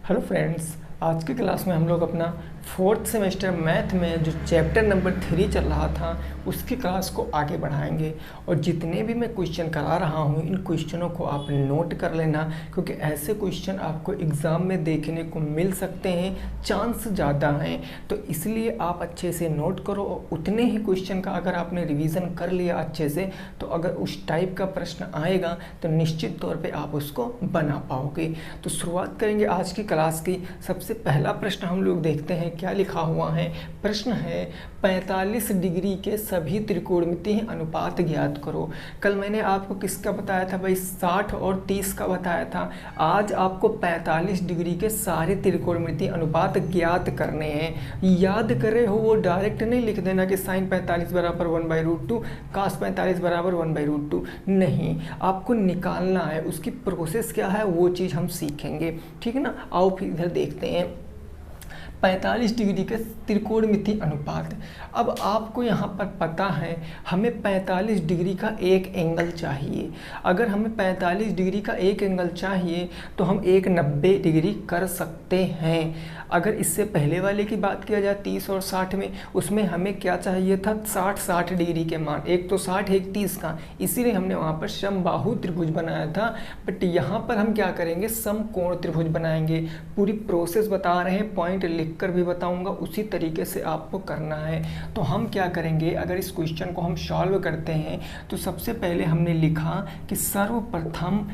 Hello friends, आज की class में हम लोग अपना फोर्थ सेमेस्टर मैथ में जो चैप्टर नंबर 3 चल रहा था उसकी क्लास को आगे बढ़ाएंगे। और जितने भी मैं क्वेश्चन करा रहा हूँ इन क्वेश्चनों को आप नोट कर लेना, क्योंकि ऐसे क्वेश्चन आपको एग्ज़ाम में देखने को मिल सकते हैं, चांस ज़्यादा हैं। तो इसलिए आप अच्छे से नोट करो और उतने ही क्वेश्चन का अगर आपने रिवीजन कर लिया अच्छे से तो अगर उस टाइप का प्रश्न आएगा तो निश्चित तौर पे आप उसको बना पाओगे। तो शुरुआत करेंगे आज की क्लास की। सबसे पहला प्रश्न हम लोग देखते हैं क्या लिखा हुआ है। प्रश्न है 45 डिग्री के सभी त्रिकोणमितीय अनुपात ज्ञात करो। कल मैंने आपको किसका बताया था भाई, 60 और 30 का बताया था। आज आपको 45 डिग्री के सारे त्रिकोणमितीय अनुपात ज्ञात करने हैं। याद करे हो वो डायरेक्ट नहीं लिख देना कि साइन 45 बराबर 1/√2, कास 45 बराबर 1/√2। नहीं, आपको निकालना है। उसकी प्रोसेस क्या है वो चीज़ हम सीखेंगे, ठीक है ना। आओ फिर इधर देखते हैं 45 डिग्री के त्रिकोणमितीय अनुपात। अब आपको यहाँ पर पता है हमें 45 डिग्री का एक एंगल चाहिए। अगर हमें 45 डिग्री का एक एंगल चाहिए तो हम एक 90 डिग्री कर सकते हैं। अगर इससे पहले वाले की बात किया जाए 30 और 60 में, उसमें हमें क्या चाहिए था 60 डिग्री के मान, एक तो 60 एक 30 का, इसीलिए हमने वहाँ पर समबाहु त्रिभुज बनाया था। बट यहाँ पर हम क्या करेंगे, समकोण त्रिभुज बनाएंगे। पूरी प्रोसेस बता रहे हैं, पॉइंट लिख कर भी बताऊंगा, उसी तरीके से आपको करना है। तो हम क्या करेंगे, अगर इस क्वेश्चन को हम सॉल्व करते हैं तो सबसे पहले हमने लिखा कि सर्वप्रथम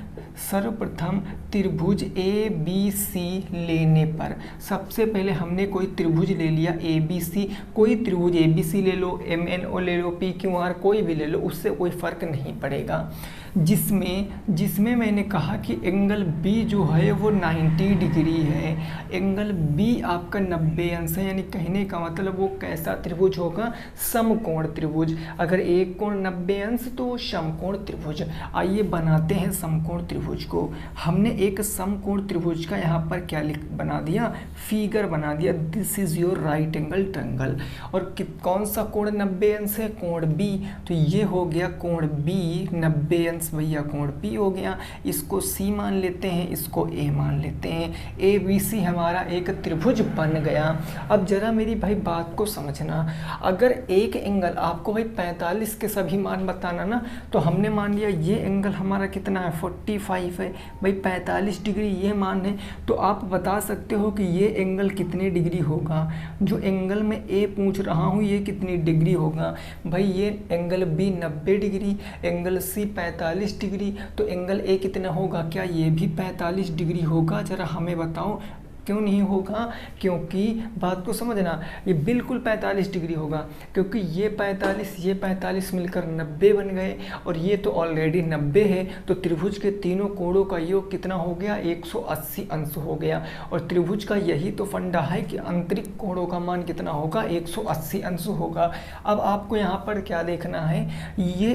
त्रिभुज ए बी सी लेने पर, सबसे पहले हमने कोई त्रिभुज ले लिया ए बी सी। कोई त्रिभुज ए बी सी ले लो, एम एन ओ ले लो, पी क्यू आर कोई भी ले लो, उससे कोई फर्क नहीं पड़ेगा। जिसमें मैंने कहा कि एंगल बी जो है वो 90 डिग्री है। एंगल बी आपका 90 अंश है, यानी कहने का मतलब वो कैसा त्रिभुज होगा, समकोण त्रिभुज। अगर एक कोण 90 अंश तो वो समकोण त्रिभुज। आइए बनाते हैं समकोण त्रिभुज को। हमने एक समकोण त्रिभुज का यहाँ पर क्या बना दिया, फिगर बना दिया। This is your right angle triangle. और कौन सा कोण 90 अंश है, कोण बी। तो ये हो गया कोण बी 90 अंश भैया, कोण पी हो गया। इसको सी मान लेते हैं, इसको ए मान लेते हैं। ए बी सी हमारा एक त्रिभुज बन गया। अब जरा मेरी भाई बात को समझना, अगर एक एंगल आपको भाई 45 के सभी मान बताना ना, तो हमने मान लिया ये एंगल हमारा कितना है 45 है भाई, 45 डिग्री ये मान है। तो आप बता सकते हो कि ये एंगल कितने डिग्री होगा। जो एंगल में ए पूछ रहा हूँ ये कितनी डिग्री होगा भाई, ये angle B 90 degree, angle C 45 degree, तो एंगल ए कितना होगा, क्या ये भी 45 डिग्री होगा? जरा हमें बताओ क्यों नहीं होगा। क्योंकि बात को समझना, ये बिल्कुल 45 डिग्री होगा, क्योंकि ये 45 मिलकर 90 बन गए और ये तो ऑलरेडी 90 है। तो त्रिभुज के तीनों कोणों का योग कितना हो गया, 180 अंश हो गया। और त्रिभुज का यही तो फंडा है कि आंतरिक कोणों का मान कितना होगा, 180 अंश होगा। अब आपको यहाँ पर क्या देखना है, ये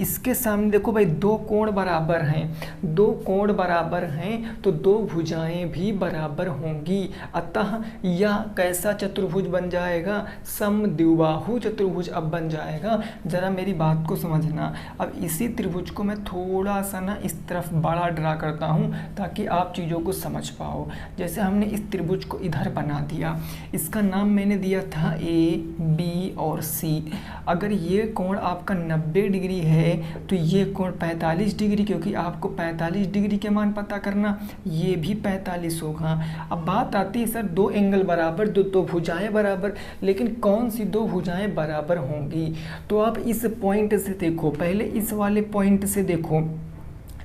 इसके सामने देखो भाई, दो कोण बराबर हैं, दो कोण बराबर हैं तो दो भुजाएं भी बराबर होंगी। अतः यह कैसा चतुर्भुज बन जाएगा, समद्विबाहु चतुर्भुज अब बन जाएगा। जरा मेरी बात को समझना। अब इसी त्रिभुज को मैं थोड़ा सा ना इस तरफ बड़ा ड्रा करता हूँ ताकि आप चीज़ों को समझ पाओ। जैसे हमने इस त्रिभुज को इधर बना दिया, इसका नाम मैंने दिया था ए बी और सी। अगर ये कोण आपका 90 डिग्री है तो ये कोण 45 डिग्री, क्योंकि आपको 45 डिग्री के मान पता करना, ये भी 45 होगा। अब बात आती है सर दो एंगल बराबर, दो भुजाएं बराबर, लेकिन कौन सी दो भुजाएं बराबर होंगी। तो आप इस पॉइंट से देखो, पहले इस वाले पॉइंट से देखो,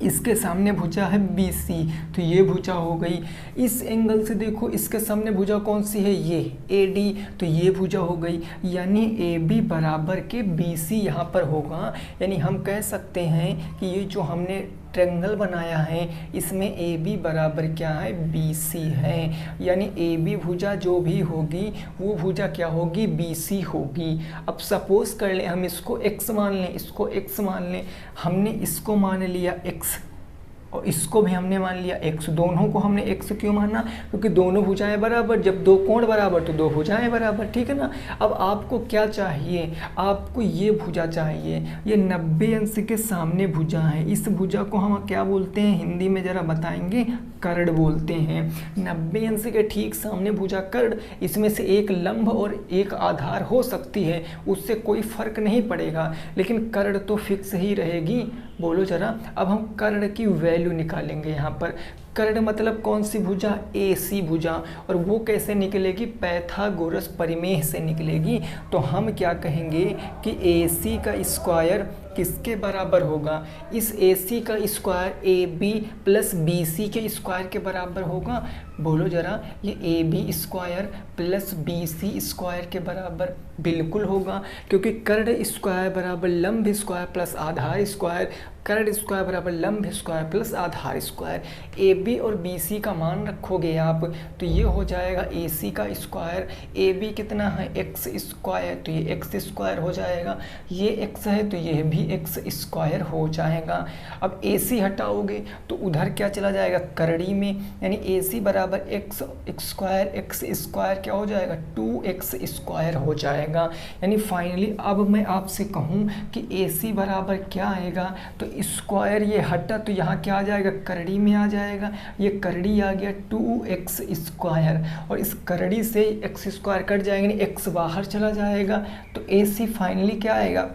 इसके सामने भुजा है बी सी, तो ये भुजा हो गई। इस एंगल से देखो, इसके सामने भुजा कौन सी है, ये ए डी, तो ये भुजा हो गई। यानी ए बी बराबर के बी सी यहाँ पर होगा। यानी हम कह सकते हैं कि ये जो हमने ट्रायंगल बनाया है इसमें ए बी बराबर क्या है, बी सी है। यानी ए बी भुजा जो भी होगी वो भुजा क्या होगी, बी सी होगी। अब सपोज कर लें हम इसको x मान लें, इसको x मान लें। हमने इसको मान लिया x, और इसको भी हमने मान लिया x। दोनों को हमने x क्यों माना? क्योंकि दोनों भुजाएं बराबर, जब दो कोण बराबर तो दो भुजाएं बराबर, ठीक है ना। अब आपको क्या चाहिए? आपको ये भुजा चाहिए, ये 90 अंश के सामने भुजा है। इस भुजा को हम क्या बोलते हैं हिंदी में, जरा बताएंगे? कर्ण बोलते हैं। 90 अंश के ठीक सामने भुजा कर्ण, इसमें से एक लंब और एक आधार हो सकती है, उससे कोई फर्क नहीं पड़ेगा, लेकिन कर्ण तो फिक्स ही रहेगी। बोलो जरा। अब हम कर्ण की वैल्यू निकालेंगे। यहाँ पर कर्ण मतलब कौन सी भुजा? AC भुजा। और वो कैसे निकलेगी? पाइथागोरस परिमेय से निकलेगी। तो हम क्या कहेंगे कि AC का स्क्वायर किसके बराबर होगा? इस AC का स्क्वायर AB प्लस BC के स्क्वायर के बराबर होगा। बोलो जरा। ये AB square plus BC square के बराबर बिल्कुल होगा, क्योंकि कर्ण स्क्वायर बराबर लंब स्क्वायर प्लस आधार स्क्वायर, कर्ण स्क्वायर बराबर लंब स्क्वायर प्लस आधार स्क्वायर। AB और BC का मान रखोगे आप तो ये हो जाएगा AC का स्क्वायर। AB कितना है? x स्क्वायर, तो ये x स्क्वायर हो जाएगा। ये x है तो ये भी x स्क्वायर हो जाएगा। अब AC हटाओगे तो उधर क्या चला जाएगा? कर्णी में, यानी AC बराबर x स्क्वायर क्या हो जाएगा? 2x स्क्वायर हो जाएगा। यानी फाइनली अब मैं आपसे कहूँ कि AC बराबर क्या आएगा, तो स्क्वायर ये हटा तो यहाँ क्या आ जाएगा? कर्णी में आ जाएगा। ये कर्णी आ गया 2x स्क्वायर, और इस कर्णी से x स्क्वायर कट जाएगा, यानी x बाहर चला जाएगा। तो AC फाइनली क्या आएगा?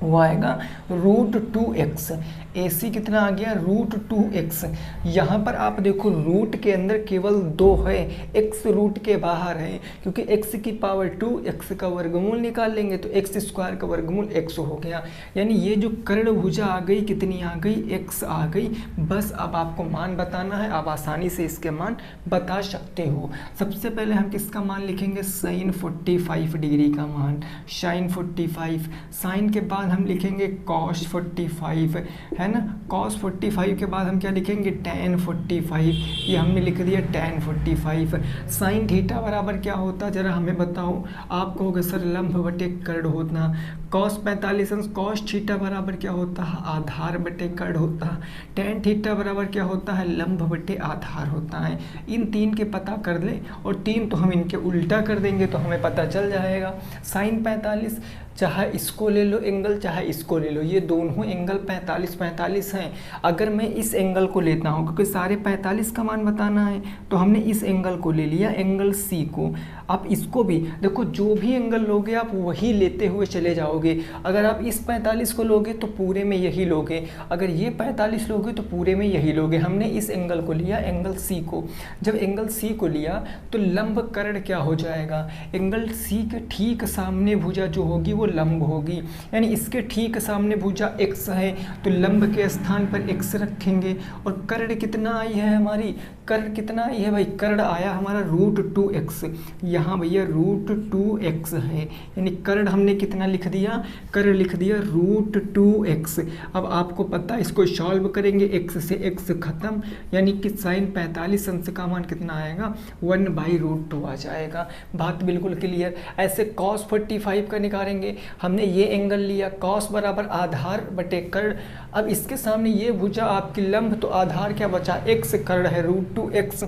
वो आएगा √2x। AC कितना आ गया? √2x। यहाँ पर आप देखो रूट के अंदर केवल 2 है, x रूट के बाहर है, क्योंकि x की पावर 2, x का वर्गमूल निकाल लेंगे तो x स्क्वायर का वर्गमूल x हो गया। यानी ये जो कर्ण भुजा आ गई, कितनी आ गई? x आ गई। बस अब आपको मान बताना है, आप आसानी से इसके मान बता सकते हो। सबसे पहले हम किसका मान लिखेंगे? sin 45 डिग्री का मान, sin 45। साइन के बाद हम लिखेंगे cos 45, है ना। cos 45 के बाद हम क्या लिखेंगे? tan 45। ये हमने लिख दिया tan 45। sin थीटा बराबर क्या होता? जरा हमें बताओ। आप कहोगे सर लंब बटे कर्ण होता। cos 45 cos थीटा बराबर क्या होता है? आधार बटे कर्ण होता। tan थीटा बराबर क्या होता है? लंब बटे आधार होता है। इन तीन के पता कर ले, और 3 तो हम इनके उल्टा कर देंगे तो हमें पता चल जाएगा। sin 45, चाहे इसको ले लो एंगल, चाहे इसको ले लो, ये दोनों एंगल 45 हैं। अगर मैं इस एंगल को लेता हूँ, क्योंकि सारे 45 का मान बताना है, तो हमने इस एंगल को ले लिया, एंगल C को। आप इसको भी देखो, जो भी एंगल लोगे आप वही लेते हुए चले जाओगे। अगर आप इस 45 को लोगे तो पूरे में यही लोगे, अगर ये 45 लोगे तो पूरे में यही लोगे। हमने इस एंगल को लिया, एंगल C को। जब एंगल C को लिया तो लंब कर्ण क्या हो जाएगा? एंगल C के ठीक सामने भुजा जो होगी वो लंब होगी, यानी इसके ठीक सामने भुजा x है तो लंब के स्थान पर x रखेंगे। और कर्ण कितना आई है हमारी? कर्ण कितना आई है भाई? कर्ण आया हमारा √2x। यहाँ भैया √2x है, यानी कर्ण हमने कितना लिख दिया? कर्ण लिख दिया √2x। अब आपको पता, इसको सॉल्व करेंगे, x से x खत्म, यानी कि sin 45 अंश का मान कितना आएगा? 1/√2 आ जाएगा। बात बिल्कुल क्लियर। ऐसे cos 45 का निकालेंगे। हमने ये एंगल लिया, cos बराबर आधार बटे कर्ण। अब इसके सामने ये भुजा आपकी लंब, तो आधार क्या बचा? x, कर्ण है √2x,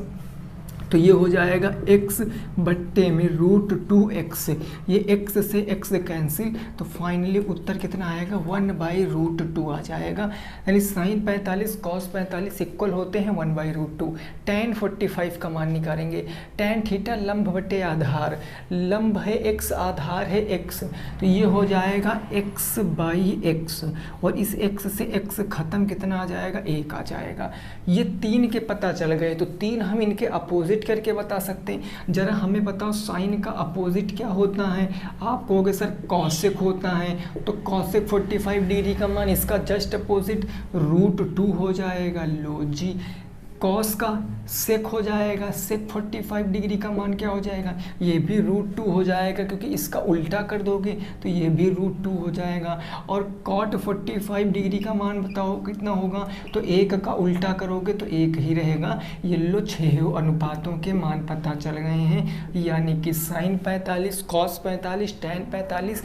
तो ये हो जाएगा x बट्टे में √2x। ये x से x कैंसिल, तो फाइनली उत्तर कितना आएगा? 1/√2 आ जाएगा। यानी sin 45 cos 45 इक्वल होते हैं 1/√2। tan 45 का मान निकालेंगे। tan थीटा लंब बटे आधार, लंब है x, आधार है x, तो ये हो जाएगा x/x, और इस x से x खत्म, कितना आ जाएगा? 1 आ जाएगा। ये 3 के पता चल गए, तो 3 हम इनके अपोजिट करके बता सकते हैं। जरा हमें बताओ साइन का अपोजिट क्या होता है? आप कहोगे सर कॉसेक होता है, तो कॉसेक 45 डिग्री का मान इसका जस्ट अपोजिट √2 हो जाएगा। लो जी, कॉस का सेक हो जाएगा, सेक 45 डिग्री का मान क्या हो जाएगा, ये भी √2 हो जाएगा, क्योंकि इसका उल्टा कर दोगे तो ये भी √2 हो जाएगा। और कॉट 45 डिग्री का मान बताओ कितना होगा, तो 1 का उल्टा करोगे तो 1 ही रहेगा। ये लो 6 अनुपातों के मान पता चल गए हैं, यानी कि sine 45, cos 45, tan 45,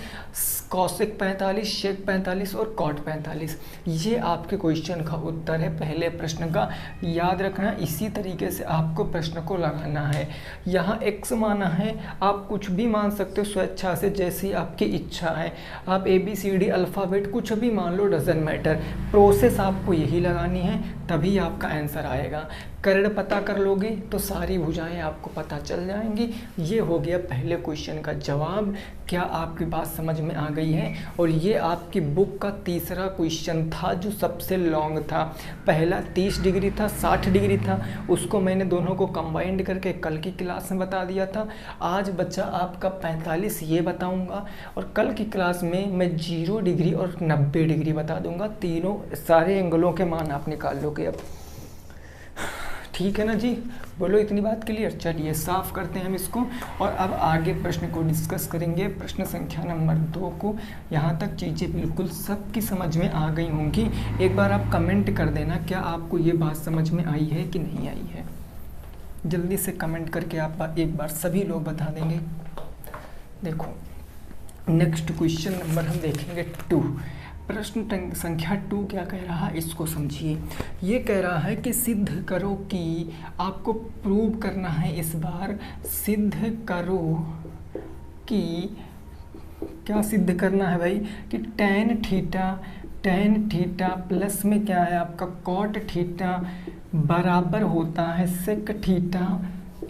cosec 45, sec 45 और कॉट 45। ये आपके क्वेश्चन का उत्तर है पहले प्रश्न का। याद रखना, इसी तरीके से आपको प्रश्न को लगाना है। यहाँ x माना है, आप कुछ भी मान सकते हो स्वेच्छा से, जैसी आपकी इच्छा है। आप ABCD अल्फ़ाबेट कुछ भी मान लो, डजंट मैटर, प्रोसेस आपको यही लगानी है, तभी आपका आंसर आएगा। कर्ण पता कर लोगे तो सारी भुजाएं आपको पता चल जाएंगी। ये हो गया पहले क्वेश्चन का जवाब। क्या आपकी बात समझ में आ गई है? और ये आपकी बुक का तीसरा क्वेश्चन था जो सबसे लॉन्ग था। पहला 30 डिग्री था, 60 डिग्री था, उसको मैंने दोनों को कंबाइंड करके कल की क्लास में बता दिया था। आज बच्चा आपका 45 ये बताऊंगा, और कल की क्लास में मैं 0 डिग्री और 90 डिग्री बता दूंगा। तीनों सारे एंगलों के मान आप निकाल लोगे अब। ठीक है ना जी, बोलो इतनी बात क्लियर। चलिए साफ करते हैं हम इसको, और अब आगे प्रश्न को डिस्कस करेंगे, प्रश्न संख्या नंबर 2 को। यहाँ तक चीज़ें बिल्कुल सबकी समझ में आ गई होंगी। एक बार आप कमेंट कर देना, क्या आपको ये बात समझ में आई है कि नहीं आई है। जल्दी से कमेंट करके आप एक बार सभी लोग बता देंगे। देखो नेक्स्ट क्वेश्चन नंबर हम देखेंगे 2। प्रश्न संख्या 2 क्या कह रहा है, इसको समझिए। ये कह रहा है कि सिद्ध करो कि, आपको प्रूव करना है इस बार, सिद्ध करो कि, क्या सिद्ध करना है भाई, कि टैन थीटा प्लस में क्या है आपका कॉट थीटा बराबर होता है सेक थीटा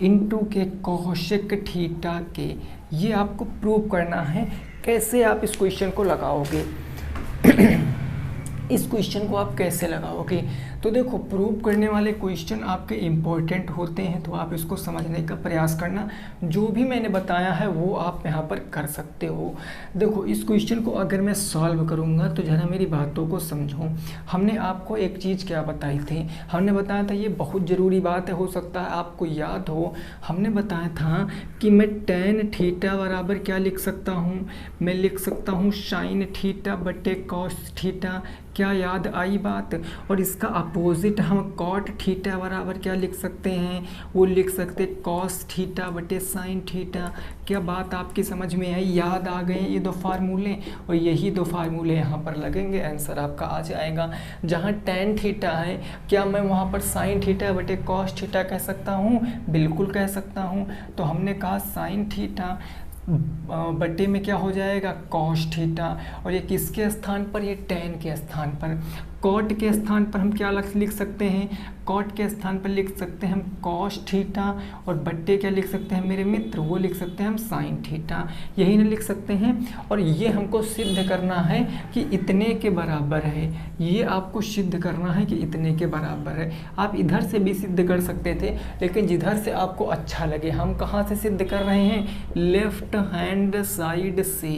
इंटू के कोसेक थीटा के। ये आपको प्रूव करना है। कैसे आप इस क्वेश्चन को लगाओगे इस क्वेश्चन को आप कैसे लगाओगे, तो देखो प्रूव करने वाले क्वेश्चन आपके इम्पोर्टेंट होते हैं, तो आप इसको समझने का प्रयास करना। जो भी मैंने बताया है वो आप यहाँ पर कर सकते हो। देखो इस क्वेश्चन को अगर मैं सॉल्व करूँगा तो ज़रा मेरी बातों को समझो। हमने आपको एक चीज़ क्या बताई थी, हमने बताया था, ये बहुत ज़रूरी बात है, हो सकता है आपको याद हो। हमने बताया था कि मैं टैन थीटा बराबर क्या लिख सकता हूँ, मैं लिख सकता हूँ साइन थीटा बटे कॉस थीटा। क्या याद आई बात? और इसका अपोजिट हम कॉट थीटा बराबर क्या लिख सकते हैं, वो लिख सकते कॉस थीटा बटे साइन थीटा। क्या बात आपकी समझ में आई? याद आ गए ये 2 फार्मूले, और यही 2 फार्मूले यहाँ पर लगेंगे, आंसर आपका आ जाएगा। जहाँ टैन थीटा है, क्या मैं वहाँ पर साइन थीटा बटे कॉस थीटा कह सकता हूँ? बिल्कुल कह सकता हूँ। तो हमने कहा साइन थीटा बटे में क्या हो जाएगा कॉस थीटा, और ये किसके स्थान पर, ये टैन के स्थान पर। कॉट के स्थान पर हम क्या लिख सकते हैं, कॉट के स्थान पर लिख सकते हैं हम कॉस थीटा, और बट्टे क्या लिख सकते हैं मेरे मित्र, वो लिख सकते हैं हम साइन थीटा। यही ना लिख सकते हैं। और ये हमको सिद्ध करना है कि इतने के बराबर है, ये आपको सिद्ध करना है कि इतने के बराबर है। आप इधर से भी सिद्ध कर सकते थे, लेकिन जिधर से आपको अच्छा लगे। हम कहाँ से सिद्ध कर रहे हैं, लेफ्ट हैंड साइड से,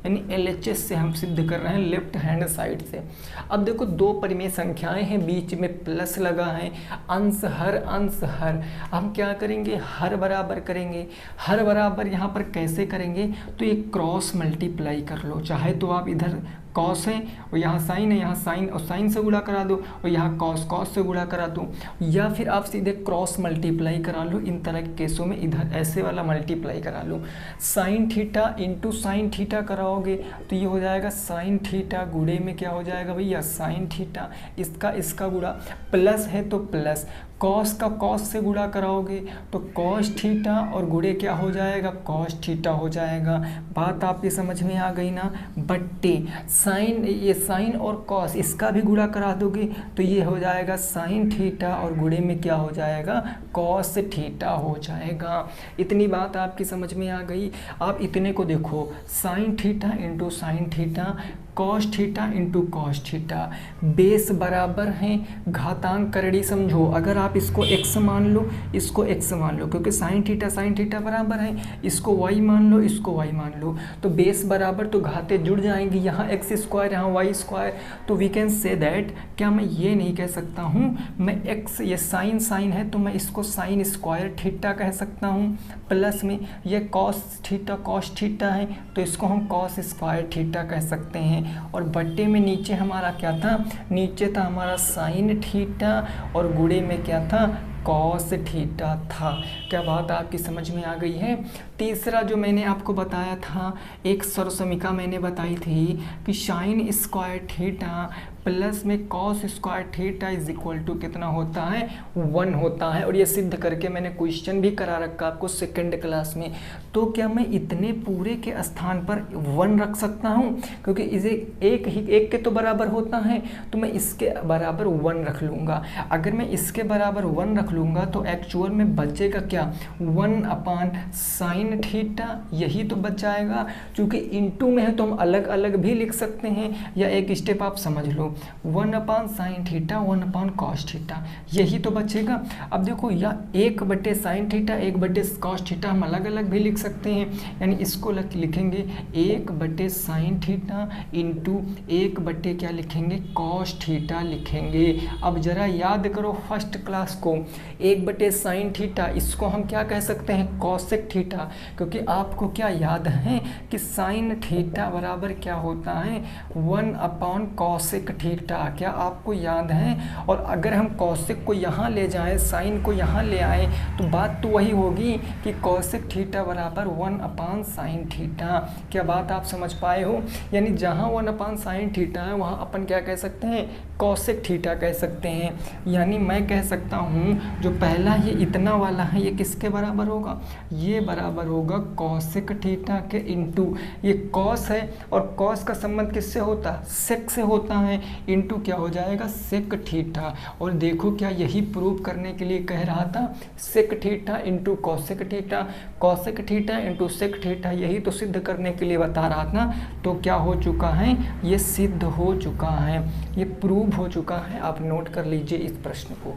यानी LHS से हम सिद्ध कर रहे हैं, लेफ्ट हैंड साइड से। अब देखो 2 परिमेय संख्याएं हैं, बीच में प्लस लगा है, अंश हर। हम क्या करेंगे, हर बराबर करेंगे। हर बराबर यहाँ पर कैसे करेंगे, तो ये क्रॉस मल्टीप्लाई कर लो। चाहे तो आप इधर कॉस है और यहाँ साइन है, यहाँ साइन और साइन से गुणा करा दो, और यहाँ कॉस से गुणा करा दो, या फिर आप सीधे क्रॉस मल्टीप्लाई करा लो। इन तरह के केसों में इधर ऐसे वाला मल्टीप्लाई करा लो। Sine theta into sine theta कराओगे तो ये हो जाएगा साइन थीटा, गुणे में क्या हो जाएगा भैया साइन थीटा, इसका गुणा, प्लस है तो प्लस, कॉस का कॉस से गुणा कराओगे तो कॉस थीटा, और गुणे क्या हो जाएगा कॉस थीटा हो जाएगा। बात आपकी समझ में आ गई ना। बट्टे साइन, ये साइन और कॉस इसका भी गुणा करा दोगे तो ये हो जाएगा साइन थीटा, और गुणे में क्या हो जाएगा कॉस थीटा हो जाएगा। इतनी बात आपकी समझ में आ गई। आप इतने को देखो, sign theta into sine theta cos theta into cos theta. Base बराबर हैं, घातांक करड़ी समझो, अगर आप इसको x मान लो, इसको x मान लो, क्योंकि साइन थीटा बराबर है, इसको y मान लो, इसको y मान लो, तो बेस बराबर तो घाते जुड़ जाएंगी, यहाँ x स्क्वायर, यहाँ y स्क्वायर, तो वी कैन से दैट, क्या मैं ये नहीं कह सकता हूँ, मैं x, ये साइन है तो मैं इसको साइन स्क्वायर थीटा कह सकता हूँ, प्लस में ये कॉस थीटा है तो इसको हम कॉस स्क्वायर थीटा कह सकते हैं, और बट्टे में नीचे हमारा क्या था, नीचे था हमारा साइन थीटा और गुणे में क्या था, कॉस थीटा था। क्या बात आपकी समझ में आ गई है। तीसरा जो मैंने आपको बताया था, एक सर्वसमीका मैंने बताई थी कि साइन स्क्वायर थीटा प्लस में cos square theta is equal to कितना होता है, 1 होता है, और ये सिद्ध करके मैंने क्वेश्चन भी करा रखा आपको सेकंड क्लास में। तो क्या मैं इतने पूरे के स्थान पर 1 रख सकता हूँ, क्योंकि इसे एक के तो बराबर होता है, तो मैं इसके बराबर 1 रख लूँगा। अगर मैं इसके बराबर 1 रख लूँगा तो एक्चुअल में बचेगा क्या, 1 अपान साइन थीटा, यही तो बच जाएगा। चूँकि इंटू में है तो हम अलग अलग भी लिख सकते हैं, या एक स्टेप आप समझ लो, 1 अपान साइन थीटा 1 अपान कॉस थीटा, यही तो बचेगा। अब देखो, या 1 साइन थीटा 1 कॉस थीटा हम अलग अलग भी लिख सकते हैं, यानी इसको लिखेंगे 1 साइन थीटा इंटू 1 क्या लिखेंगे, कॉस थीटा लिखेंगे। अब जरा याद करो फर्स्ट क्लास को, 1 साइन थीटा, इसको हम क्या कह सकते हैं, कॉसेक थीटा, क्योंकि आपको क्या याद है कि साइन थीटा बराबर क्या होता है, 1 अपान कॉसेक थीटा, क्या आपको याद है। और अगर हम कॉसेक को यहाँ ले जाएं, साइन को यहाँ ले आए, तो बात तो वही होगी कि कॉसेक थीटा बराबर 1 अपान साइन थीटा। क्या बात आप समझ पाए हो, यानी जहाँ 1 अपान साइन थीटा है वहाँ अपन क्या कह सकते हैं, कॉसेक थीटा कह सकते हैं। यानी मैं कह सकता हूँ जो पहला ये इतना वाला है ये किसके बराबर होगा, ये बराबर होगा कॉसेक थीटा के इंटू, ये कॉस है और कॉस का संबंध किससे होता है, सेक से होता है, इंटू क्या हो जाएगा, सेक थीटा। और देखो क्या यही प्रूव करने के लिए कह रहा था, sec theta into cosec theta, cosec theta into sec theta, यही तो सिद्ध करने के लिए बता रहा था। तो क्या हो चुका है, ये सिद्ध हो चुका है, ये प्रूव हो चुका है। आप नोट कर लीजिए इस प्रश्न को,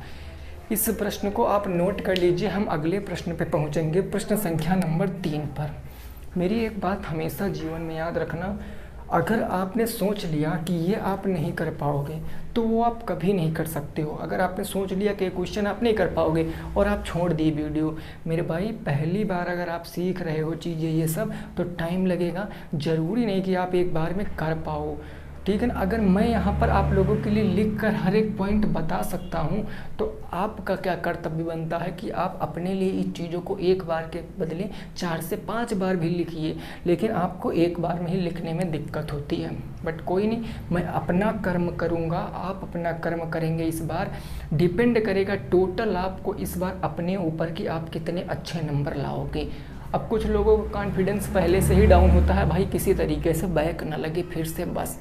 इस प्रश्न को आप नोट कर लीजिए। हम अगले प्रश्न पे पहुंचेंगे, प्रश्न संख्या नंबर 3 पर। मेरी एक बात हमेशा जीवन में याद रखना, अगर आपने सोच लिया कि ये आप नहीं कर पाओगे तो वो आप कभी नहीं कर सकते हो। अगर आपने सोच लिया कि क्वेश्चन आप नहीं कर पाओगे और आप छोड़ दी वीडियो, मेरे भाई पहली बार अगर आप सीख रहे हो चीज़ें ये सब तो टाइम लगेगा, ज़रूरी नहीं कि आप एक बार में कर पाओ, ठीक है ना। अगर मैं यहाँ पर आप लोगों के लिए लिख कर हर एक पॉइंट बता सकता हूँ तो आपका क्या कर्तव्य बनता है कि आप अपने लिए इस चीज़ों को एक बार के बदले 4 से 5 बार भी लिखिए, लेकिन आपको एक बार में ही लिखने में दिक्कत होती है। बट कोई नहीं, मैं अपना कर्म करूँगा, आप अपना कर्म करेंगे। इस बार डिपेंड करेगा टोटल आपको इस बार अपने ऊपर कि आप कितने अच्छे नंबर लाओगे। अब कुछ लोगों का कॉन्फिडेंस पहले से ही डाउन होता है, भाई किसी तरीके से बैक ना लगे फिर से बस,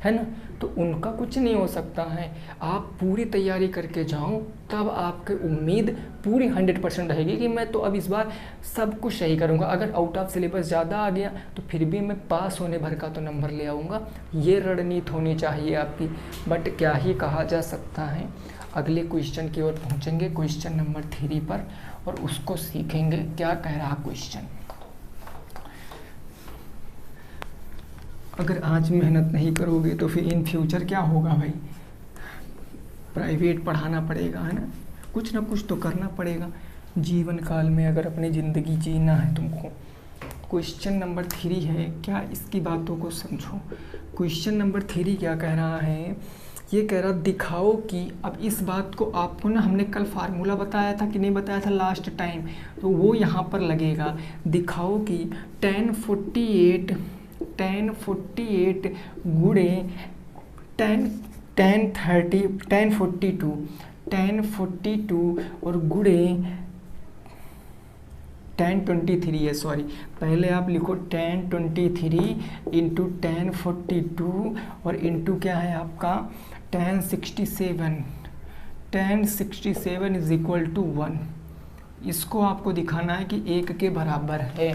है ना, तो उनका कुछ नहीं हो सकता है। आप पूरी तैयारी करके जाओ, तब आपकी उम्मीद पूरी 100% रहेगी कि मैं तो अब इस बार सब कुछ सही करूँगा। अगर आउट ऑफ सिलेबस ज़्यादा आ गया तो फिर भी मैं पास होने भर का तो नंबर ले आऊँगा, ये रणनीति होनी चाहिए आपकी। बट क्या ही कहा जा सकता है। अगले क्वेश्चन की ओर पहुँचेंगे, क्वेश्चन नंबर 3 पर, और उसको सीखेंगे क्या कह रहा क्वेश्चन। अगर आज मेहनत नहीं करोगे तो फिर इन फ्यूचर क्या होगा भाई, प्राइवेट पढ़ाना पड़ेगा, है ना, कुछ ना कुछ तो करना पड़ेगा जीवन काल में अगर अपनी ज़िंदगी जीना है तुमको। क्वेश्चन नंबर 3 है, क्या इसकी बातों को समझो। क्वेश्चन नंबर 3 क्या कह रहा है, ये कह रहा दिखाओ कि, अब इस बात को आपको ना हमने कल फार्मूला बताया था कि नहीं बताया था लास्ट टाइम, तो वो यहाँ पर लगेगा। दिखाओ कि tan 48 गुणे tan 42 और गुणे tan 23 है, सॉरी, पहले आप लिखो tan 23 इंटू tan 42 और इंटू क्या है आपका tan 67 इज इक्वल टू 1। इसको आपको दिखाना है कि 1 के बराबर है।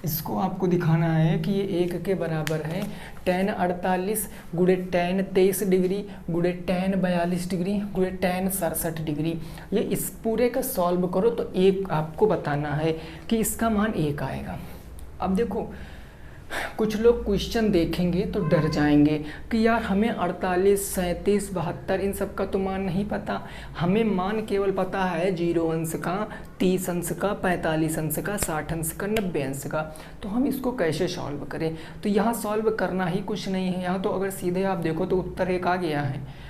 इसको आपको दिखाना है कि ये 1 के बराबर है tan 48 गुणे tan 23 डिग्री गुणे tan 42 डिग्री गुणे tan 67 डिग्री। ये इस पूरे का सॉल्व करो तो एक आपको बताना है कि इसका मान 1 आएगा। अब देखो कुछ लोग क्वेश्चन देखेंगे तो डर जाएंगे कि यार हमें 48, 37, 72 इन सब का तो मान नहीं पता, हमें मान केवल पता है 0 अंश का, 30 अंश का, 45 अंश का, 60 अंश का, 90 अंश का। तो हम इसको कैसे सॉल्व करें? तो यहाँ सॉल्व करना ही कुछ नहीं है। यहाँ तो अगर सीधे आप देखो तो उत्तर 1 आ गया है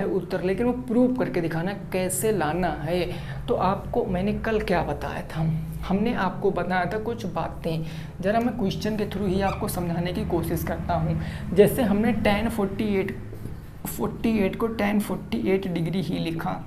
उत्तर, लेकिन वो प्रूव करके दिखाना कैसे लाना है। तो आपको मैंने कल क्या बताया था, हमने आपको बताया था कुछ बातें, ज़रा मैं क्वेश्चन के थ्रू ही आपको समझाने की कोशिश करता हूँ। जैसे हमने tan 48 को tan 48 डिग्री ही लिखा,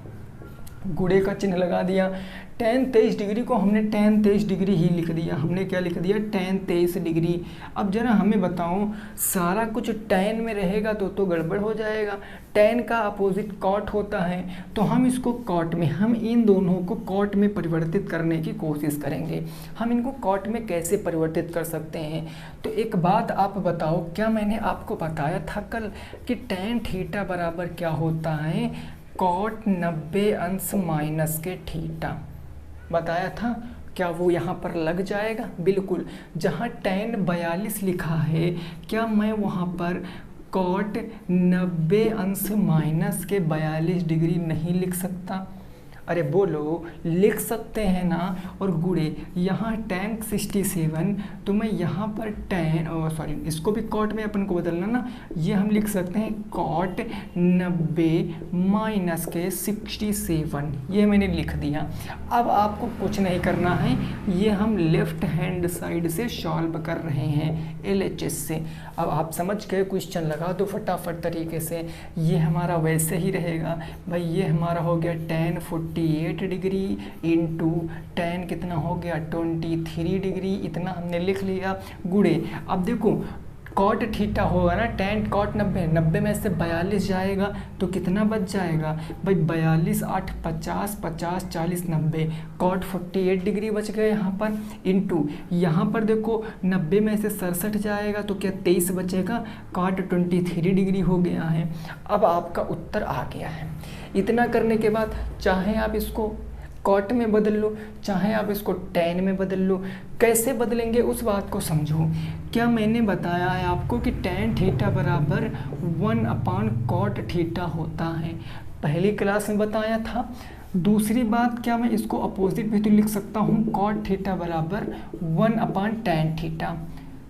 गुणे का चिन्ह लगा दिया। tan 23 डिग्री को हमने tan 23 डिग्री ही लिख दिया। हमने क्या लिख दिया? tan 23 degree. अब जरा हमें बताओ, सारा कुछ tan में रहेगा तो गड़बड़ हो जाएगा। tan का अपोजिट cot होता है, तो हम इसको cot में, हम इन दोनों को cot में परिवर्तित करने की कोशिश करेंगे। हम इनको cot में कैसे परिवर्तित कर सकते हैं? तो एक बात आप बताओ, क्या मैंने आपको बताया था कल कि tan थीटा बराबर क्या होता है? cot 90 अंश माइनस के थीटा बताया था। क्या वो यहाँ पर लग जाएगा? बिल्कुल। जहाँ tan 42 लिखा है, क्या मैं वहाँ पर cot 90 अंश माइनस के 42 डिग्री नहीं लिख सकता? अरे बोलो, लिख सकते हैं ना। और गुणे यहाँ tan 67, तो मैं यहाँ पर इसको भी cot में अपन को बदलना ना, ये हम लिख सकते हैं cot 90 माइनस के 67, ये मैंने लिख दिया। अब आपको कुछ नहीं करना है, ये हम लेफ्ट हैंड साइड से सॉल्व कर रहे हैं LHS से। अब आप समझ गए, क्वेश्चन लगा दो फटाफट तरीके से। ये हमारा वैसे ही रहेगा भाई, ये हमारा हो गया tan 48 डिग्री इंटू tan कितना हो गया 23 डिग्री, इतना हमने लिख लिया। गुणे अब देखो cot थीटा होगा ना, tan cot 90 में से 42 जाएगा तो कितना बच जाएगा भाई? 42 8 50 50 40 90, cot 48 डिग्री बच गए यहाँ पर। इंटू यहाँ पर देखो 90 में से 67 जाएगा तो क्या 23 बचेगा, cot 23 डिग्री हो गया है। अब आपका उत्तर आ गया है। इतना करने के बाद चाहे आप इसको cot में बदल लो, चाहे आप इसको tan में बदल लो। कैसे बदलेंगे उस बात को समझो। क्या मैंने बताया है आपको कि tan थीटा बराबर 1/cot थीटा होता है? पहली क्लास में बताया था। दूसरी बात, क्या मैं इसको अपोजिट भी तो लिख सकता हूँ, cot थीटा बराबर 1/tan थीटा।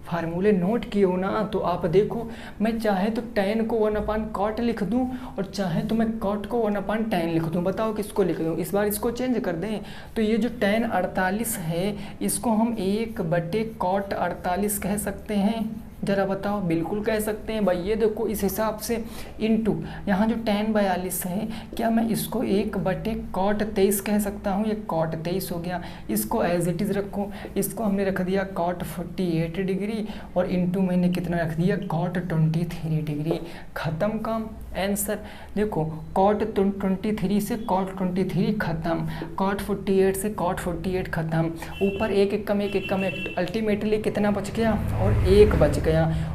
फार्मूले नोट किए हो ना? तो आप देखो, मैं चाहे तो tan को 1/cot लिख दूं और चाहे तो मैं cot को 1/tan लिख दूं। बताओ किसको लिख दूं? इस बार इसको चेंज कर दें। तो ये जो tan 48 है, इसको हम 1/cot 48 कह सकते हैं। ज़रा बताओ। बिल्कुल कह सकते हैं भाई। ये देखो इस हिसाब से इंटू यहाँ जो tan 42 है, क्या मैं इसको 1/cot 23 कह सकता हूँ? ये cot 23 हो गया। इसको एज इट इज़ रखो। इसको हमने रख दिया cot 48 डिग्री और इंटू मैंने कितना रख दिया cot 23 डिग्री। ख़त्म काम। आंसर देखो, cot 23 से cot 23 ख़त्म, cot 48 से cot 48 ख़त्म। ऊपर एक कम अल्टीमेटली कितना बच गया? और 1 बच गया।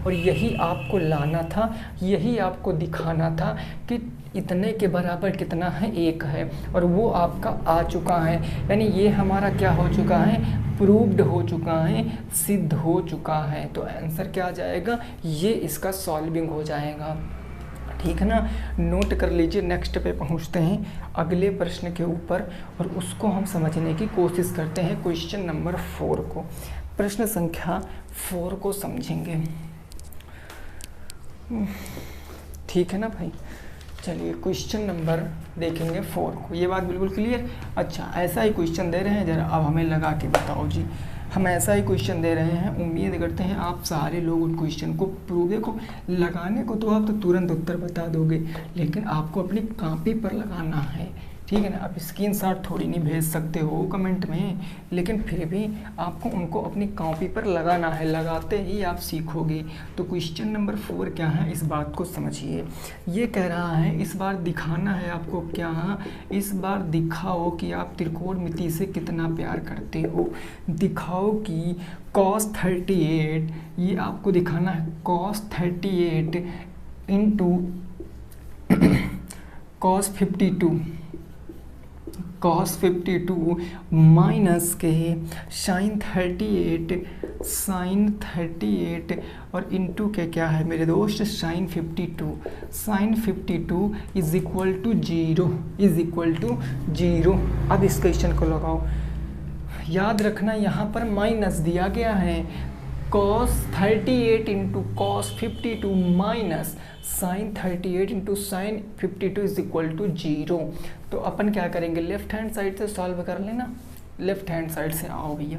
और यही आपको लाना था, यही आपको दिखाना था कि इतने के बराबर कितना है? 1 है। और वो आपका आ चुका है, यानी ये हमारा क्या हो चुका है? प्रूव्ड हो चुका है, सिद्ध हो चुका है। तो आंसर क्या आ जाएगा? ये इसका सॉल्विंग हो जाएगा। ठीक है ना? नोट कर लीजिए। नेक्स्ट पे पहुंचते हैं अगले प्रश्न के ऊपर और उसको हम समझने की कोशिश करते हैं। क्वेश्चन नंबर 4 को, प्रश्न संख्या 4 को समझेंगे। ठीक है ना भाई? चलिए क्वेश्चन नंबर देखेंगे 4 को। ये बात बिल्कुल क्लियर? अच्छा, ऐसा ही क्वेश्चन दे रहे हैं, ज़रा अब हमें लगा के बताओ जी। हम ऐसा ही क्वेश्चन दे रहे हैं, उम्मीद करते हैं आप सारे लोग उन क्वेश्चन को प्रूव। देखो, लगाने को तो आप तो तुरंत उत्तर बता दोगे, लेकिन आपको अपनी कॉपी पर लगाना है। ठीक है ना। आप स्क्रीनशॉट थोड़ी नहीं भेज सकते हो कमेंट में, लेकिन फिर भी आपको उनको अपनी कॉपी पर लगाना है, लगाते ही आप सीखोगे। तो क्वेश्चन नंबर 4 क्या है, इस बात को समझिए। ये कह रहा है इस बार दिखाना है आपको क्या, इस बार दिखाओ कि आप त्रिकोणमिति से कितना प्यार करते हो। दिखाओ कि cos 38, ये आपको दिखाना है cos 38 इंटू cos 52 माइनस के sin 38 और इंटू के क्या है मेरे दोस्त sin 52 इज इक्वल टू 0। अब इस क्वेश्चन को लगाओ। याद रखना यहाँ पर माइनस दिया गया है, cos 38 into cos 52 minus sin 38 into sin 52 is equal to 0। तो अपन क्या करेंगे, लेफ्ट हैंड साइड से सॉल्व कर लेना। लेफ्ट हैंड साइड से आओ भैया,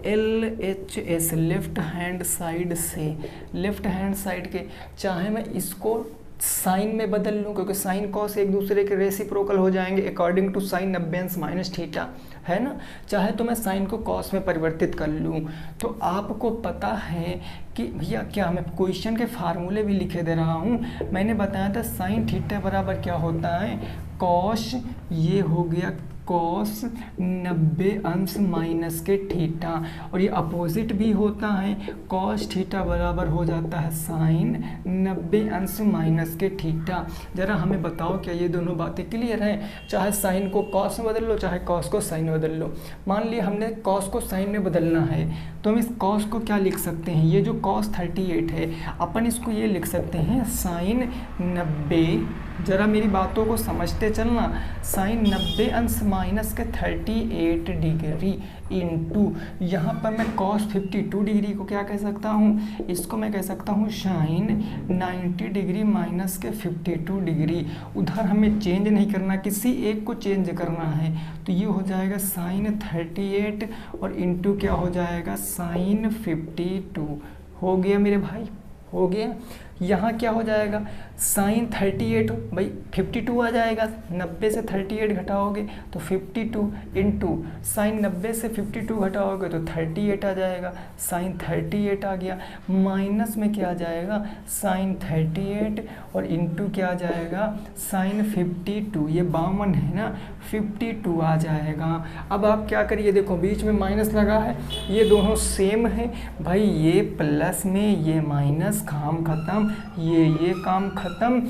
LHS लेफ्ट हैंड साइड से, लेफ्ट हैंड साइड के चाहे मैं इसको साइन में बदल लूँ, क्योंकि साइन कॉस एक दूसरे के रेसिप्रोकल हो जाएंगे अकॉर्डिंग टू साइन 90 - है ना। चाहे तो मैं साइन को कॉस में परिवर्तित कर लूँ। तो आपको पता है कि भैया क्या, मैं क्वेश्चन के फार्मूले भी लिखे दे रहा हूँ। मैंने बताया था साइन थीटा बराबर क्या होता है, कॉस, ये हो गया कॉस 90 अंश माइनस के थीटा, और ये अपोजिट भी होता है, कॉस थीटा बराबर हो जाता है साइन 90 अंश माइनस के थीटा। जरा हमें बताओ क्या ये दोनों बातें क्लियर हैं। चाहे साइन को कॉस में बदल लो, चाहे कॉस को साइन में बदल लो। मान लिया हमने कॉस को साइन में बदलना है, तो हम इस कॉस को क्या लिख सकते हैं, ये जो cos 38 है अपन इसको ये लिख सकते हैं साइन 90, जरा मेरी बातों को समझते चलना, साइन 90 अंश माइनस के 38 डिग्री इंटू, यहाँ पर मैं cos 52 डिग्री को क्या कह सकता हूँ, इसको मैं कह सकता हूँ साइन 90 डिग्री माइनस के 52 डिग्री। उधर हमें चेंज नहीं करना, किसी एक को चेंज करना है। तो ये हो जाएगा साइन 38 और इंटू क्या हो जाएगा साइन 52। हो गया मेरे भाई, हो गया। यहाँ क्या हो जाएगा, साइन 38 भाई 52 आ जाएगा, 90 से 38 घटाओगे तो 52 इंटू साइन 90 से 52 घटाओगे तो 38 आ जाएगा, साइन 38 आ गया, माइनस में क्या आ जाएगा साइन 38 और इंटू क्या आ जाएगा साइन 52, ये 52 है ना, 52 आ जाएगा। अब आप क्या करिए, देखो बीच में माइनस लगा है, ये दोनों सेम है भाई, ये प्लस में ये माइनस, काम खत्म, ये काम खत्म।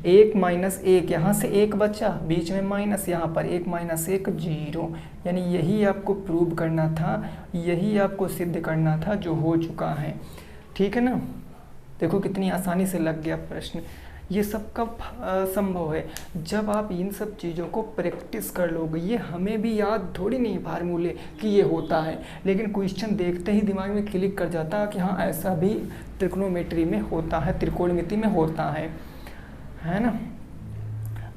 1 माइनस 1, यहाँ से 1 बचा, बीच में माइनस, यहाँ पर 1 माइनस 1 0। यानी यही आपको प्रूव करना था, यही आपको सिद्ध करना था, जो हो चुका है। ठीक है ना। देखो कितनी आसानी से लग गया प्रश्न। ये सब कब संभव है, जब आप इन सब चीज़ों को प्रैक्टिस कर लोगे। ये हमें भी याद थोड़ी नहीं फार्मूले कि ये होता है, लेकिन क्वेश्चन देखते ही दिमाग में क्लिक कर जाता है कि हाँ ऐसा भी त्रिकोणोमेट्री में होता है, त्रिकोणमिति में होता है ना।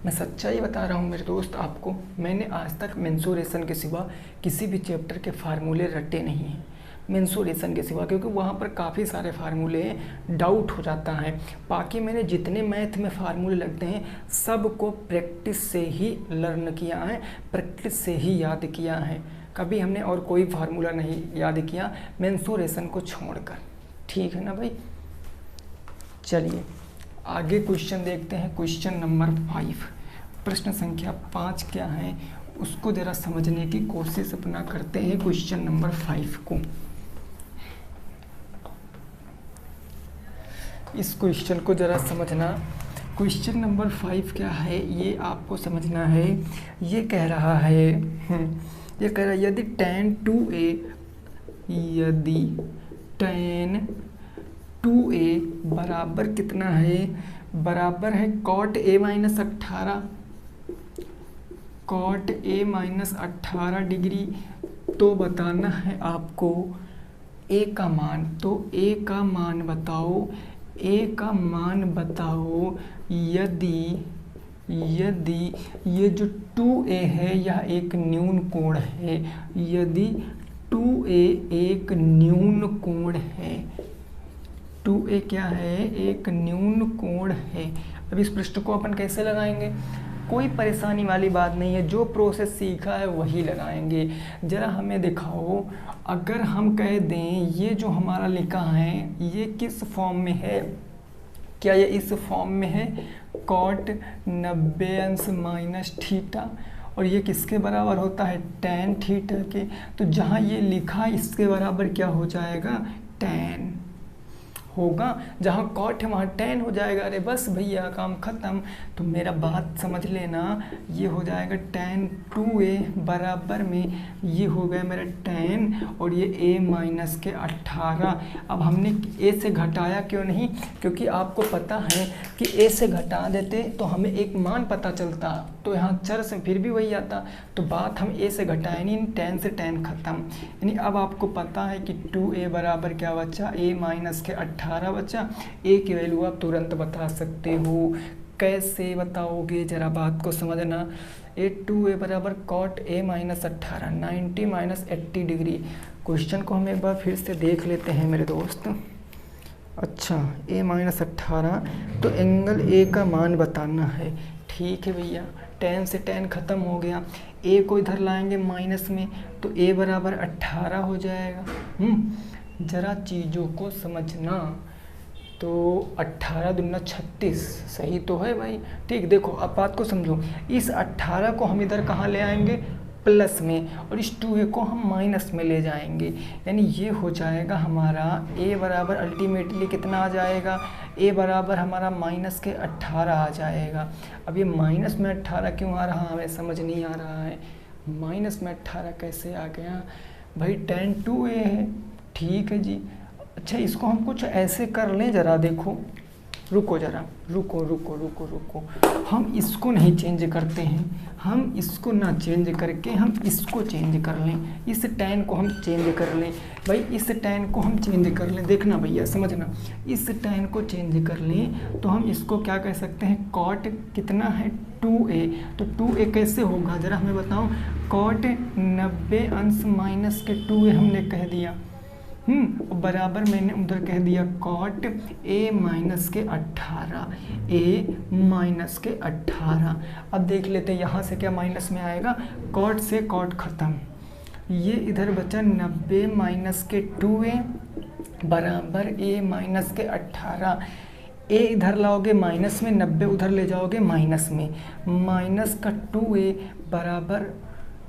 मैं सच्चाई बता रहा हूँ मेरे दोस्त आपको, मैंने आज तक मेंसुरेशन के सिवा किसी भी चैप्टर के फार्मूले रटे नहीं हैं, मेंसुरेशन के सिवा, क्योंकि वहाँ पर काफ़ी सारे फार्मूले डाउट हो जाता है। बाकी मैंने जितने मैथ में फार्मूले लगते हैं सबको प्रैक्टिस से ही लर्न किया है, प्रैक्टिस से ही याद किया है। कभी हमने और कोई फार्मूला नहीं याद किया मेंसुरेशन को छोड़कर। ठीक है ना भाई। चलिए आगे क्वेश्चन देखते हैं। क्वेश्चन नंबर 5, प्रश्न संख्या 5 क्या है उसको ज़रा समझने की कोशिश अपना करते हैं। क्वेश्चन नंबर 5 को, इस क्वेश्चन को ज़रा समझना। क्वेश्चन नंबर 5 क्या है ये आपको समझना है। ये कह रहा है यदि tan 2a, यदि tan 2a बराबर कितना है, बराबर है cot a - 18, cot a - 18 degree, तो बताना है आपको a का मान। तो a का मान बताओ, a का मान बताओ यदि ये जो 2a है यह एक न्यून कोण है, यदि 2a एक न्यून कोण है, 2a क्या है, एक न्यून कोण है। अब इस प्रश्न को अपन कैसे लगाएंगे, कोई परेशानी वाली बात नहीं है, जो प्रोसेस सीखा है वही लगाएंगे। ज़रा हमें दिखाओ, अगर हम कह दें ये जो हमारा लिखा है ये किस फॉर्म में है, क्या ये इस फॉर्म में है, cot 90 अंश माइनस थीटा, और ये किसके बराबर होता है, tan थीटा के। तो जहाँ ये लिखा इसके बराबर क्या हो जाएगा, tan होगा, जहाँ कॉट है वहाँ tan हो जाएगा। अरे बस भैया काम ख़त्म। तो मेरा बात समझ लेना, ये हो जाएगा tan 2a बराबर में ये हो गया मेरा tan और ये a माइनस के 18। अब हमने a से घटाया क्यों नहीं, क्योंकि आपको पता है कि a से घटा देते तो हमें एक मान पता चलता, तो यहाँ चर से फिर भी वही आता। तो बात हम a से घटाए नहीं, tan से tan ख़त्म। यानी अब आपको पता है कि 2a बराबर क्या बचा, a माइनस के 18 बचा। a की वैल्यू आप तुरंत बता सकते हो। कैसे बताओगे, ज़रा बात को समझना। 2a बराबर cot a minus 18, 90 minus 80 degree. Question को हम एक बार फिर से देख लेते हैं मेरे दोस्त। अच्छा, a माइनस 18, तो एंगल a का मान बताना है। ठीक है भैया, tan से tan ख़त्म हो गया, a को इधर लाएंगे माइनस में, तो a बराबर 18 हो जाएगा। ज़रा चीज़ों को समझना। तो 18 दूना 36, सही तो है भाई। ठीक, देखो अब बात को समझो। इस 18 को हम इधर कहाँ ले आएंगे, प्लस में, और इस 2a को हम माइनस में ले जाएंगे। यानी ये हो जाएगा हमारा a बराबर अल्टीमेटली कितना आ जाएगा, a बराबर हमारा माइनस के 18 आ जाएगा। अब ये माइनस में 18 क्यों आ रहा हमें समझ नहीं आ रहा है। माइनस में 18 कैसे आ गया भाई, tan 2a है। ठीक है जी। अच्छा, इसको हम कुछ ऐसे कर लें, ज़रा देखो, रुको ज़रा, रुको। हम इसको नहीं चेंज करते हैं, हम इसको ना चेंज करके हम इसको चेंज कर लें। इस tan को हम चेंज कर लें भाई, इस tan को हम चेंज कर लें। देखना भैया, समझना, इस tan को चेंज कर लें तो हम इसको क्या कह सकते हैं, cot कितना है 2a। तो 2a कैसे होगा, ज़रा हमें बताओ। cot 90 अंश माइनस के 2a हमने कह दिया, बराबर मैंने उधर कह दिया cot a माइनस के 18, a माइनस के 18। अब देख लेते हैं यहाँ से क्या माइनस में आएगा, cot से cot ख़त्म, ये इधर बचा 90 माइनस के 2a बराबर a माइनस के 18। a इधर लाओगे माइनस में, 90 उधर ले जाओगे माइनस में, माइनस का 2a बराबर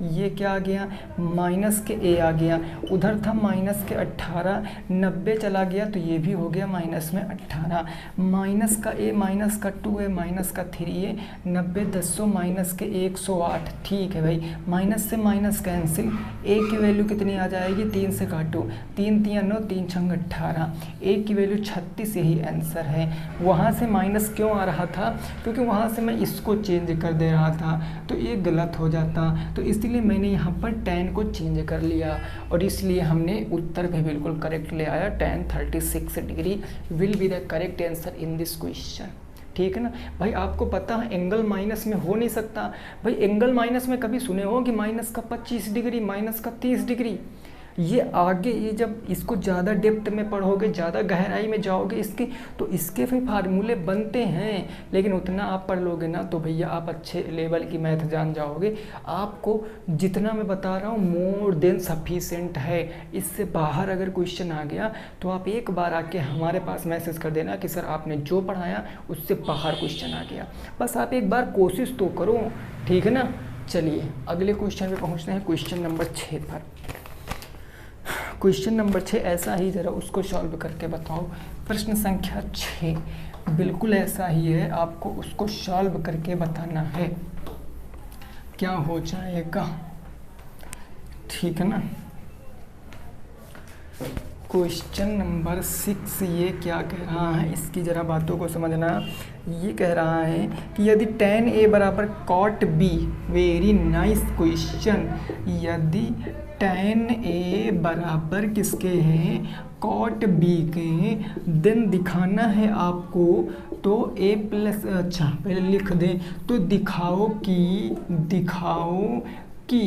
ये क्या आ गया, माइनस के a आ गया। उधर था माइनस के 18, 90 चला गया तो ये भी हो गया माइनस में 18। माइनस का a माइनस का 2a माइनस का 3a, 90 10 माइनस के 108। ठीक है भाई, माइनस से माइनस कैंसिल, a की वैल्यू कितनी आ जाएगी, 3 से काटो, 3 3 9, 3 6 18, a की वैल्यू 36, यही आंसर है। वहाँ से माइनस क्यों आ रहा था, क्योंकि वहाँ से मैं इसको चेंज कर दे रहा था तो ये गलत हो जाता, तो इसलिए मैंने यहाँ पर tan को चेंज कर लिया और इसलिए हमने उत्तर भी बिल्कुल करेक्ट ले आया। tan 36 degree will be the correct answer in this question. ठीक है ना भाई, आपको पता है एंगल माइनस में हो नहीं सकता भाई। एंगल माइनस में कभी सुने हो कि माइनस का 25 डिग्री, माइनस का 30 डिग्री। ये आगे, ये जब इसको ज़्यादा डेप्थ में पढ़ोगे, ज़्यादा गहराई में जाओगे इसके, तो इसके फिर फार्मूले बनते हैं, लेकिन उतना आप पढ़ लोगे ना तो भैया आप अच्छे लेवल की मैथ जान जाओगे। आपको जितना मैं बता रहा हूँ मोर देन सफिशेंट है। इससे बाहर अगर क्वेश्चन आ गया तो आप एक बार आके हमारे पास मैसेज कर देना कि सर आपने जो पढ़ाया उससे बाहर क्वेश्चन आ गया। बस आप एक बार कोशिश तो करो, ठीक है ना। चलिए अगले क्वेश्चन पे पहुँचते हैं, क्वेश्चन नंबर 6 पर। क्वेश्चन नंबर 6 ऐसा ही, ज़रा उसको सॉल्व करके बताओ। प्रश्न संख्या 6 बिल्कुल ऐसा ही है, आपको उसको सॉल्व करके बताना है, क्या हो जाएगा। ठीक है ना। क्वेश्चन नंबर 6 ये क्या कह रहा है, इसकी ज़रा बातों को समझना। ये कह रहा है कि यदि tan a बराबर cot b, very nice question, यदि tan a बराबर किसके हैं, cot b के, देन दिखाना है आपको तो a प्लस, अच्छा पहले लिख दें, तो दिखाओ कि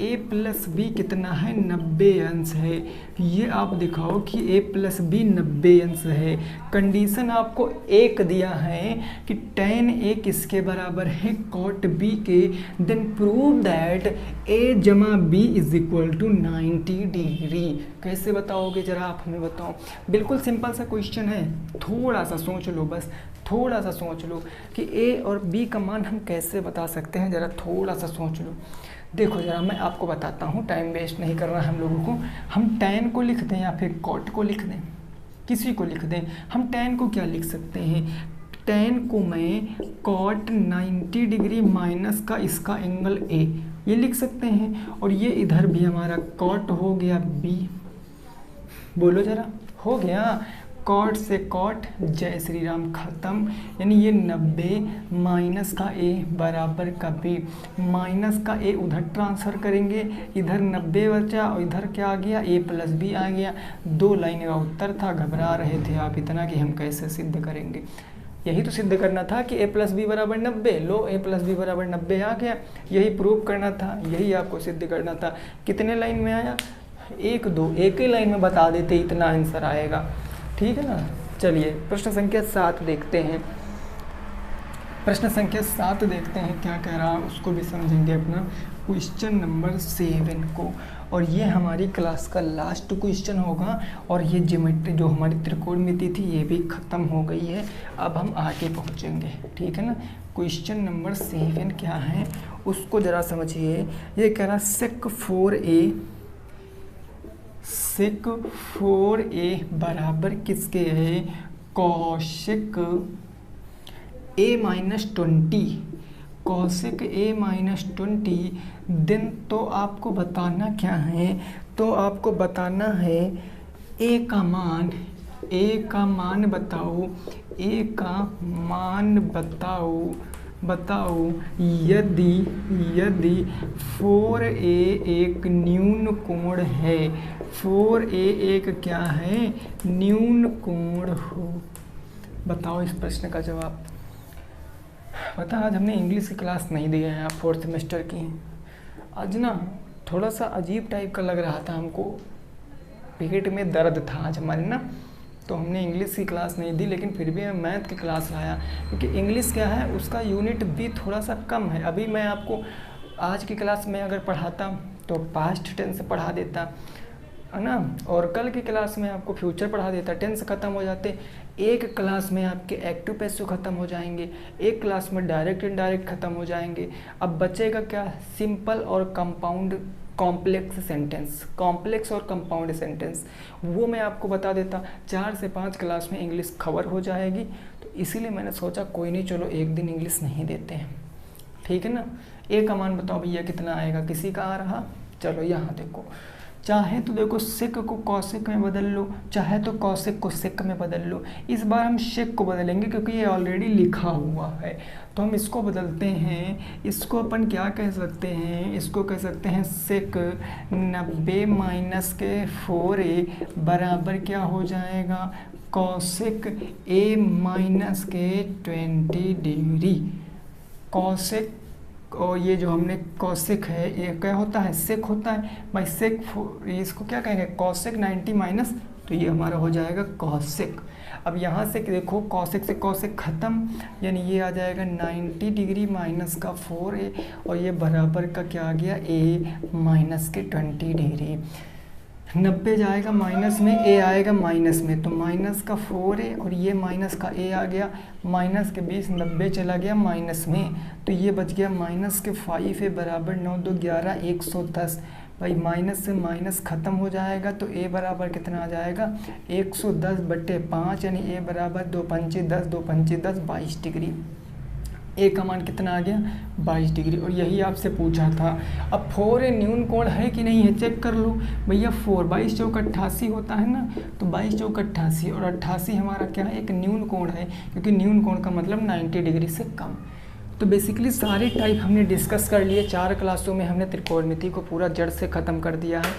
a प्लस बी कितना है 90 अंश है। ये आप दिखाओ कि a प्लस बी 90 अंश है। कंडीशन आपको एक दिया है कि tan a किसके बराबर है cot b के, देन प्रूव दैट a जमा b is equal to 90 degree. कैसे बताओगे जरा आप हमें बताओ। बिल्कुल सिंपल सा क्वेश्चन है, थोड़ा सा सोच लो, बस थोड़ा सा सोच लो कि a और b का मान हम कैसे बता सकते हैं, ज़रा थोड़ा सा सोच लो। देखो ज़रा मैं आपको बताता हूँ, टाइम वेस्ट नहीं करना है हम लोगों को। हम tan को लिख दें या फिर cot को लिख दें, किसी को लिख दें। हम tan को क्या लिख सकते हैं, tan को मैं cot 90 डिग्री माइनस का इसका एंगल a ये लिख सकते हैं। और ये इधर भी हमारा cot हो गया b, बोलो ज़रा, हो गया। कॉट से कॉट, जय श्री राम, ख़त्म। यानी ये 90 माइनस का a बराबर का b, माइनस का a उधर ट्रांसफ़र करेंगे, इधर 90 बचा और इधर क्या आ गया a प्लस बी आ गया। 2 लाइन का उत्तर था, घबरा रहे थे आप इतना कि हम कैसे सिद्ध करेंगे। यही तो सिद्ध करना था कि a प्लस बी बराबर 90, लो a प्लस बी बराबर 90 आ गया। यही प्रूव करना था, यही आपको सिद्ध करना था। कितने लाइन में आया, 1 2, एक ही लाइन में बता देते इतना आंसर आएगा, ठीक है ना। चलिए प्रश्न संख्या 7 देखते हैं। प्रश्न संख्या 7 देखते हैं क्या कह रहा है, उसको भी समझेंगे अपना क्वेश्चन नंबर 7 को। और ये हमारी क्लास का लास्ट क्वेश्चन होगा। और ये ज्योमेट्री जो हमारी त्रिकोणमिति थी ये भी ख़त्म हो गई है, अब हम आगे पहुँचेंगे, ठीक है ना। क्वेश्चन नंबर 7 क्या है उसको ज़रा समझिए। ये कह रहा सेक 4a बराबर किसके है, cosec a minus 20, cosec a minus 20। Then तो आपको बताना क्या है, तो आपको बताना है a का मान बताओ, a का मान बताओ यदि 4a एक न्यून कोण है, 4a एक क्या है, न्यून कोण हो। बताओ इस प्रश्न का जवाब। पता आज हमने इंग्लिश की क्लास नहीं दी है, आप 4th सेमेस्टर की। आज ना थोड़ा सा अजीब टाइप का लग रहा था हमको, पेट में दर्द था आज हमारे ना, तो हमने इंग्लिश की क्लास नहीं दी, लेकिन फिर भी मैं मैथ की क्लास लाया, क्योंकि इंग्लिश क्या है उसका यूनिट भी थोड़ा सा कम है। अभी मैं आपको आज की क्लास में अगर पढ़ाता तो पास्ट टेंस पढ़ा देता है ना, और कल की क्लास में आपको फ्यूचर पढ़ा देता, टेंस ख़त्म हो जाते। एक क्लास में आपके एक्टिव पैसिव ख़त्म हो जाएंगे, एक क्लास में डायरेक्ट इनडायरेक्ट ख़त्म हो जाएंगे। अब बचेगा क्या, सिंपल और कंपाउंड कॉम्प्लेक्स सेंटेंस, कॉम्प्लेक्स और कंपाउंड सेंटेंस, वो मैं आपको बता देता। 4 से 5 क्लास में इंग्लिश कवर हो जाएगी, तो इसीलिए मैंने सोचा कोई नहीं, चलो एक दिन इंग्लिश नहीं देते हैं, ठीक है ना। ए का मान बताओ भैया कितना आएगा, किसी का आ रहा, चलो यहाँ देखो। चाहे तो देखो सेक को कौशिक में बदल लो, चाहे तो कौशिक को सेक में बदल लो। इस बार हम सेक को बदलेंगे क्योंकि ये ऑलरेडी लिखा हुआ है, तो हम इसको बदलते हैं। इसको अपन क्या कह सकते हैं, इसको कह सकते हैं सेक 90 माइनस के 4a बराबर क्या हो जाएगा, कौशिक a माइनस के 20 डिग्री। कौशिक और ये जो हमने कौशिक है ये क्या होता है, सेक होता है भाई, सेक इसको क्या कहेंगे, कौशिक 90 माइनस, तो ये हमारा हो जाएगा कौशिक। अब यहाँ से देखो कौशिक से कौशिक ख़त्म, यानी ये आ जाएगा 90 डिग्री माइनस का 4a, और ये बराबर का क्या आ गया a माइनस के 20 डिग्री। 90 जाएगा माइनस में, a आएगा माइनस में, तो माइनस का 4a और ये माइनस का a आ गया, माइनस के 20 90 चला गया माइनस में, तो ये बच गया माइनस के 5a बराबर 9 2 11 110। भाई माइनस से माइनस ख़त्म हो जाएगा, तो a बराबर कितना आ जाएगा 110/5, यानी a बराबर 2 पंचे 10 2 पंचे 10 22 डिग्री। ए का मान कितना आ गया 22 डिग्री, और यही आपसे पूछा था। अब 4a न्यून कोण है कि नहीं है चेक कर लो भैया। 4 22 चौक 88 होता है ना, तो 22 चौक 88, और 88 हमारा क्या है, एक न्यून कोण है, क्योंकि न्यून कोण का मतलब 90 डिग्री से कम। तो बेसिकली सारे टाइप हमने डिस्कस कर लिए। 4 क्लासों में हमने त्रिकोणमिति को पूरा जड़ से ख़त्म कर दिया है।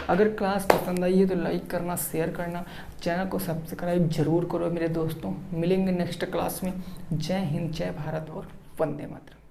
अगर क्लास पसंद आई है तो लाइक करना, शेयर करना, चैनल को सब्सक्राइब जरूर करो मेरे दोस्तों। मिलेंगे नेक्स्ट क्लास में। जय हिंद, जय भारत और वंदे मातरम।